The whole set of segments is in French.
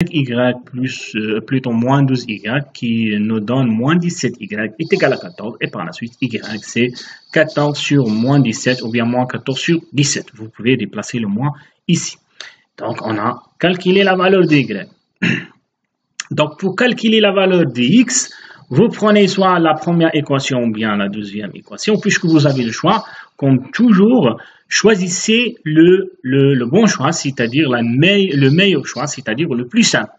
y plus, plutôt moins 12y qui nous donne moins 17y est égal à 14 et par la suite y c'est 14 sur moins 17 ou bien moins 14 sur 17. Vous pouvez déplacer le moins ici. Donc on a calculé la valeur de y. Donc pour calculer la valeur de x, vous prenez soit la première équation ou bien la deuxième équation, puisque vous avez le choix. Comme toujours, choisissez le bon choix, c'est-à-dire le meilleur choix, c'est-à-dire le plus simple.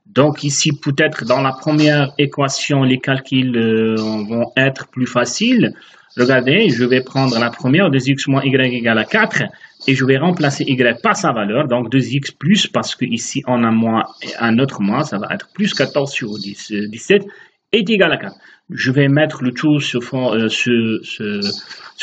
Donc ici, peut-être dans la première équation, les calculs vont être plus faciles. Regardez, je vais prendre la première, 2x moins y égale à 4, et je vais remplacer y par sa valeur, donc 2x plus, parce que ici on a moins et un autre moins, ça va être plus 14 sur 17, est égal à 4. Je vais mettre le tout sous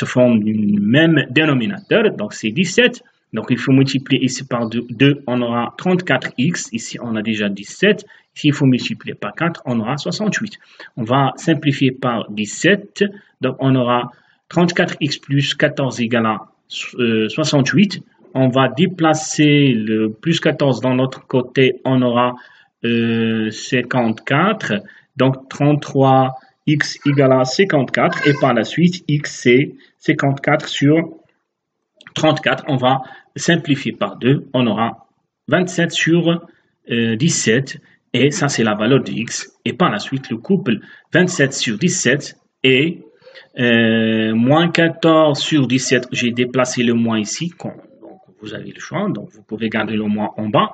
forme du même dénominateur, donc c'est 17. Donc il faut multiplier ici par 2, on aura 34x, ici on a déjà 17. Ici il faut multiplier par 4, on aura 68. On va simplifier par 17, donc on aura 34x plus 14 égale à 68. On va déplacer le plus 14 dans l'autre côté, on aura 54. Donc 33x égale à 54 et par la suite x c'est 54 sur 34. On va simplifier par 2. On aura 27 sur 17 et ça c'est la valeur de x. Et par la suite le couple 27 sur 17 et moins 14 sur 17. J'ai déplacé le moins ici. Donc vous avez le choix. Donc vous pouvez garder le moins en bas.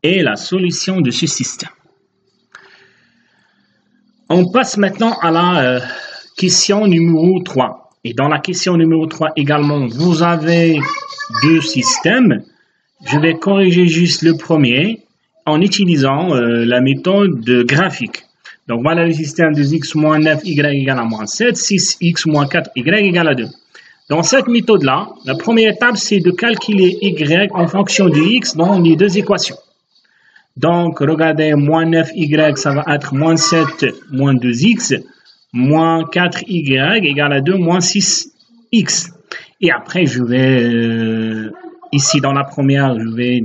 Et la solution de ce système. On passe maintenant à la question numéro 3. Et dans la question numéro 3 également, vous avez deux systèmes. Je vais corriger juste le premier en utilisant la méthode graphique. Donc voilà le système de x moins 9, y égale à moins 7, 6x moins 4, y égale à 2. Dans cette méthode-là, la première étape, c'est de calculer y en fonction de x dans les deux équations. Donc, regardez, moins 9y, ça va être moins 7, moins 2x, moins 4y égale à 2, moins 6x. Et après, je vais, ici dans la première, je vais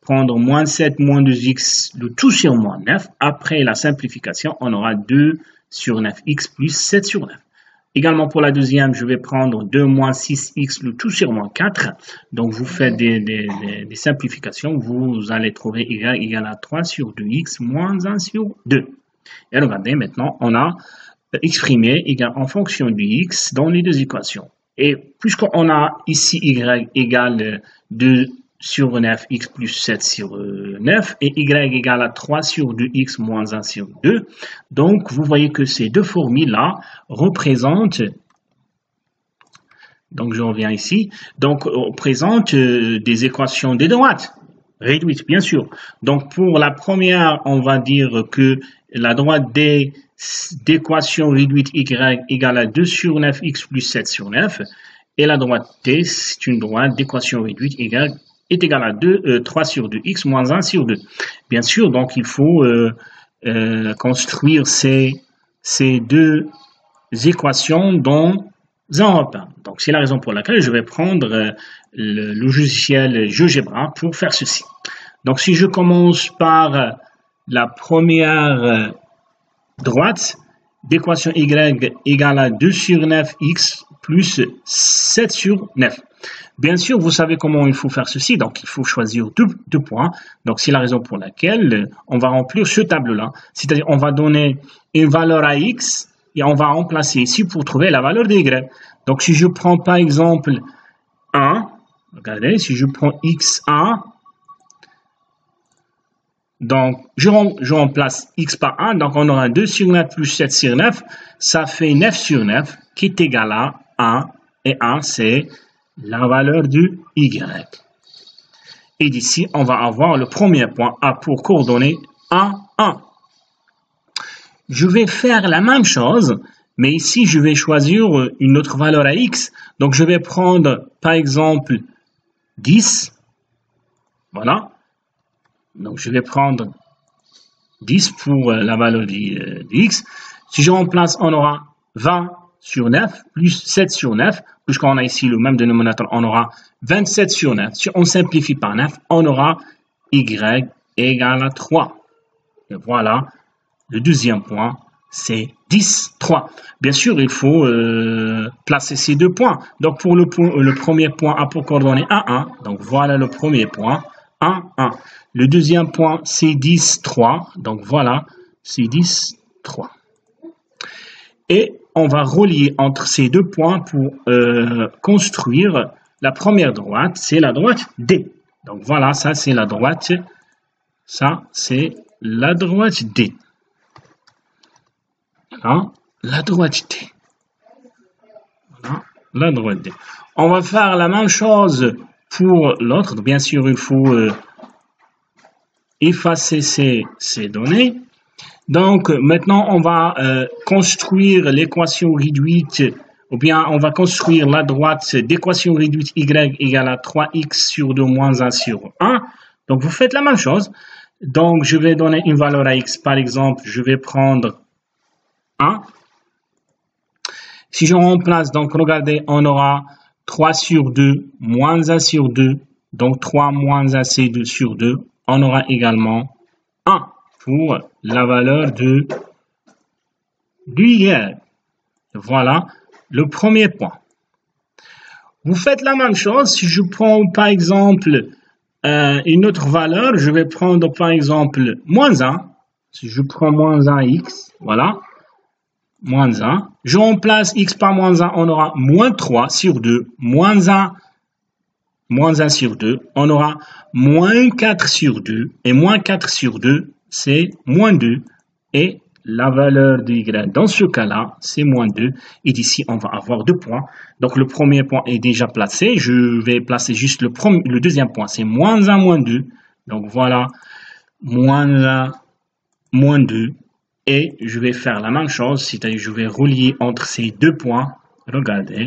prendre moins 7, moins 2x, le tout sur moins 9. Après la simplification, on aura 2 sur 9x plus 7 sur 9. Également pour la deuxième, je vais prendre 2 moins 6x, le tout sur moins 4. Donc, vous faites des simplifications. Vous allez trouver y égale à 3 sur 2x moins 1 sur 2. Et regardez, maintenant, on a exprimé y en fonction de x dans les deux équations. Et puisqu'on a ici y égale 2 sur 9x plus 7 sur 9 et y égale à 3 sur 2x moins 1 sur 2. Donc, vous voyez que ces deux formules-là représentent, donc je reviens ici, donc représentent des équations des droites, réduites bien sûr. Donc, pour la première, on va dire que la droite d'équation réduite y égale à 2 sur 9x plus 7 sur 9 et la droite t, c'est une droite d'équation réduite est égal à 3 sur 2x moins 1 sur 2. Bien sûr, donc il faut construire ces deux équations dans un repas. Donc c'est la raison pour laquelle je vais prendre le logiciel GeoGebra pour faire ceci. Donc si je commence par la première droite d'équation y égale à 2 sur 9x plus 7 sur 9. Bien sûr, vous savez comment il faut faire ceci, donc il faut choisir deux points. Donc, c'est la raison pour laquelle on va remplir ce tableau-là. C'est-à-dire, on va donner une valeur à x et on va remplacer ici pour trouver la valeur de y. Donc, si je prends par exemple 1, regardez, si je prends x1, donc je remplace x par 1, donc on aura 2 sur 9 plus 7 sur 9, ça fait 9 sur 9 qui est égal à 1, et 1 c'est la valeur du y. Et d'ici, on va avoir le premier point A pour coordonner 1, 1. Je vais faire la même chose, mais ici, je vais choisir une autre valeur à x. Donc, je vais prendre, par exemple, 10. Voilà. Donc, je vais prendre 10 pour la valeur de x. Si je remplace, on aura 20 sur 9 plus 7 sur 9. Puisqu'on a ici le même dénominateur, on aura 27 sur 9. Si on simplifie par 9, on aura y égale à 3. Et voilà, le deuxième point, c'est 10, 3. Bien sûr, il faut placer ces deux points. Donc, pour le premier point a pour coordonnée 1, 1. Donc, voilà le premier point, 1, 1. Le deuxième point, c'est 10, 3. Donc, voilà, c'est 10, 3. Et on va relier entre ces deux points pour construire la première droite. C'est la droite D. Donc, voilà, ça, c'est la droite. Ça, c'est la droite D. Voilà, la droite D. Voilà, la droite D. On va faire la même chose pour l'autre. Bien sûr, il faut effacer ces données. Donc, maintenant, on va construire l'équation réduite, ou bien on va construire la droite d'équation réduite y égale à 3x sur 2 moins 1 sur 1. Donc, vous faites la même chose. Donc, je vais donner une valeur à x. Par exemple, je vais prendre 1. Si je remplace, donc regardez, on aura 3 sur 2 moins 1 sur 2. Donc, 3 moins 1 c'est 2 sur 2. On aura également 1 pour la valeur du y. Voilà le premier point. Vous faites la même chose. Si je prends par exemple une autre valeur, je vais prendre par exemple moins 1. Si je prends moins 1x, voilà, moins 1. Je remplace x par moins 1, on aura moins 3 sur 2, moins 1 sur 2, on aura moins 4 sur 2, et moins 4 sur 2, c'est moins 2, et la valeur de y, dans ce cas-là, c'est moins 2, et d'ici, on va avoir 2 points. Donc, le premier point est déjà placé, je vais placer juste le deuxième point, c'est moins 1, moins 2, donc voilà, moins 1, moins 2, et je vais faire la même chose, c'est-à-dire je vais relier entre ces deux points, regardez,